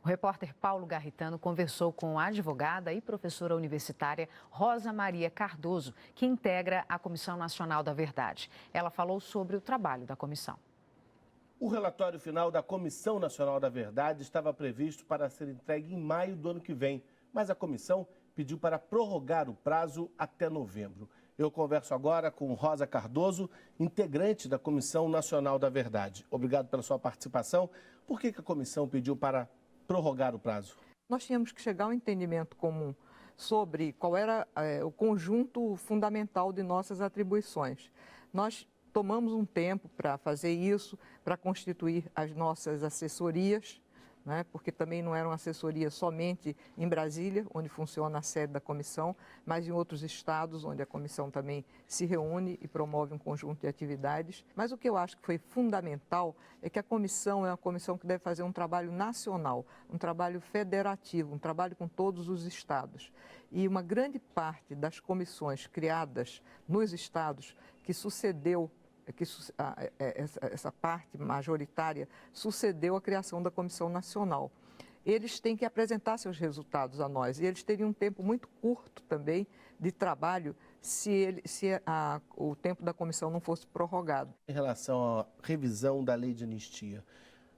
O repórter Paulo Garritano conversou com a advogada e professora universitária Rosa Maria Cardoso, que integra a Comissão Nacional da Verdade. Ela falou sobre o trabalho da comissão. O relatório final da Comissão Nacional da Verdade estava previsto para ser entregue em maio do ano que vem, mas a comissão pediu para prorrogar o prazo até novembro. Eu converso agora com Rosa Cardoso, integrante da Comissão Nacional da Verdade. Obrigado pela sua participação. Por que a comissão pediu para prorrogar o prazo? Nós tínhamos que chegar a um entendimento comum sobre qual era o conjunto fundamental de nossas atribuições. Nós tomamos um tempo para fazer isso, para constituir as nossas assessorias, né, porque também não eram assessorias somente em Brasília, onde funciona a sede da comissão, mas em outros estados, onde a comissão também se reúne e promove um conjunto de atividades. Mas o que eu acho que foi fundamental é que a comissão é uma comissão que deve fazer um trabalho nacional, um trabalho federativo, um trabalho com todos os estados. E uma grande parte das comissões criadas nos estados que sucedeu essa parte majoritária sucedeu a criação da Comissão Nacional. Eles têm que apresentar seus resultados a nós e eles teriam um tempo muito curto também de trabalho se o tempo da comissão não fosse prorrogado. Em relação à revisão da lei de anistia,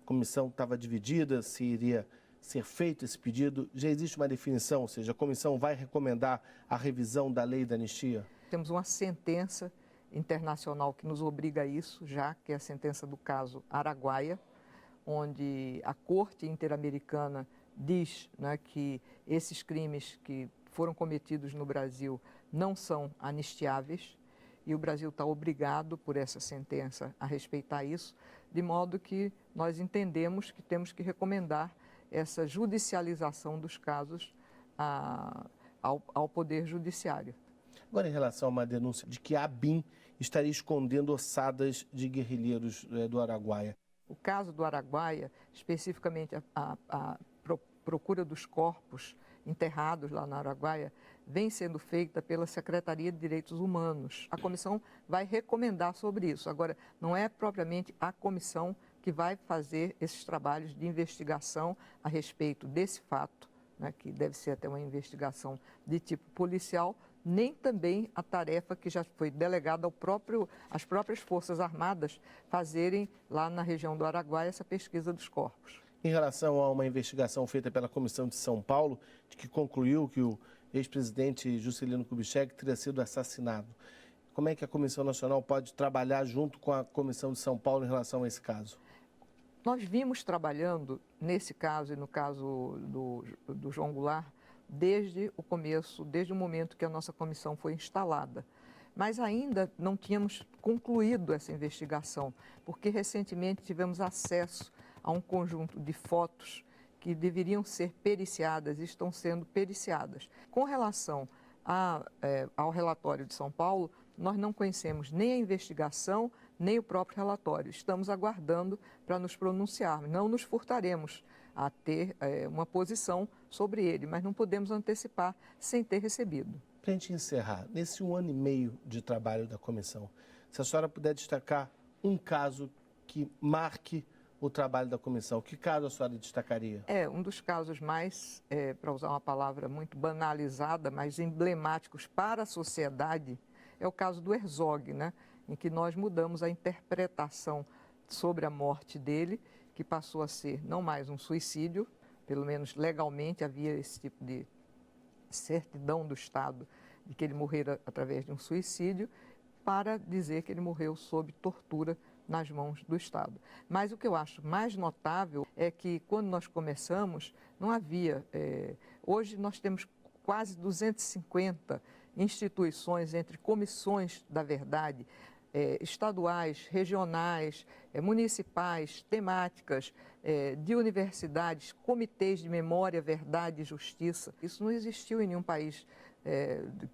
a comissão estava dividida, se iria ser feito esse pedido. Já existe uma definição, ou seja, a comissão vai recomendar a revisão da lei da anistia? Temos uma sentença internacional que nos obriga a isso, já que é a sentença do caso Araguaia, onde a Corte Interamericana diz, né, que esses crimes que foram cometidos no Brasil não são anistiáveis e o Brasil está obrigado por essa sentença a respeitar isso, de modo que nós entendemos que temos que recomendar essa judicialização dos casos ao Poder Judiciário. Agora, em relação a uma denúncia de que a ABIN estaria escondendo ossadas de guerrilheiros do Araguaia. O caso do Araguaia, especificamente a procura dos corpos enterrados lá no Araguaia, vem sendo feita pela Secretaria de Direitos Humanos. A comissão vai recomendar sobre isso. Agora, não é propriamente a comissão que vai fazer esses trabalhos de investigação a respeito desse fato, né, que deve ser até uma investigação de tipo policial, nem também a tarefa que já foi delegada às próprias Forças Armadas fazerem lá na região do Araguaia essa pesquisa dos corpos. Em relação a uma investigação feita pela Comissão de São Paulo, de que concluiu que o ex-presidente Juscelino Kubitschek teria sido assassinado, como é que a Comissão Nacional pode trabalhar junto com a Comissão de São Paulo em relação a esse caso? Nós vimos trabalhando nesse caso e no caso do João Goulart, desde o começo, desde o momento que a nossa comissão foi instalada. Mas ainda não tínhamos concluído essa investigação, porque recentemente tivemos acesso a um conjunto de fotos que deveriam ser periciadas e estão sendo periciadas. Com relação ao relatório de São Paulo, nós não conhecemos nem a investigação, nem o próprio relatório. Estamos aguardando para nos pronunciarmos. Não nos furtaremos a ter uma posição sobre ele, mas não podemos antecipar sem ter recebido. Para a gente encerrar, nesse 1 ano e meio de trabalho da comissão, se a senhora puder destacar um caso que marque o trabalho da comissão, que caso a senhora destacaria? Um dos casos mais, para usar uma palavra muito banalizada, mas emblemáticos para a sociedade, é o caso do Herzog, né, em que nós mudamos a interpretação sobre a morte dele, que passou a ser não mais um suicídio, pelo menos legalmente havia esse tipo de certidão do Estado de que ele morrera através de um suicídio, para dizer que ele morreu sob tortura nas mãos do Estado. Mas o que eu acho mais notável é que quando nós começamos, não havia... hoje nós temos quase 250 instituições entre comissões da verdade, estaduais, regionais, municipais, temáticas, de universidades, comitês de memória, verdade e justiça. Isso não existiu em nenhum país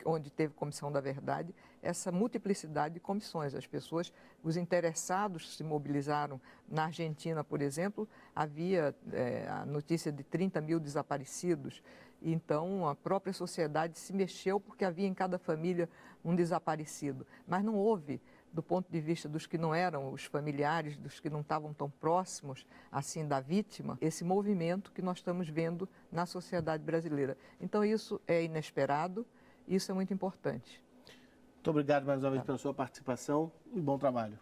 onde teve Comissão da Verdade, essa multiplicidade de comissões. As pessoas, os interessados se mobilizaram. Na Argentina, por exemplo, havia a notícia de 30 mil desaparecidos. Então, a própria sociedade se mexeu porque havia em cada família um desaparecido. Mas não houve do ponto de vista dos que não eram os familiares, dos que não estavam tão próximos assim da vítima, esse movimento que nós estamos vendo na sociedade brasileira. Então isso é inesperado, isso é muito importante. Muito obrigado mais uma vez pela sua participação e bom trabalho.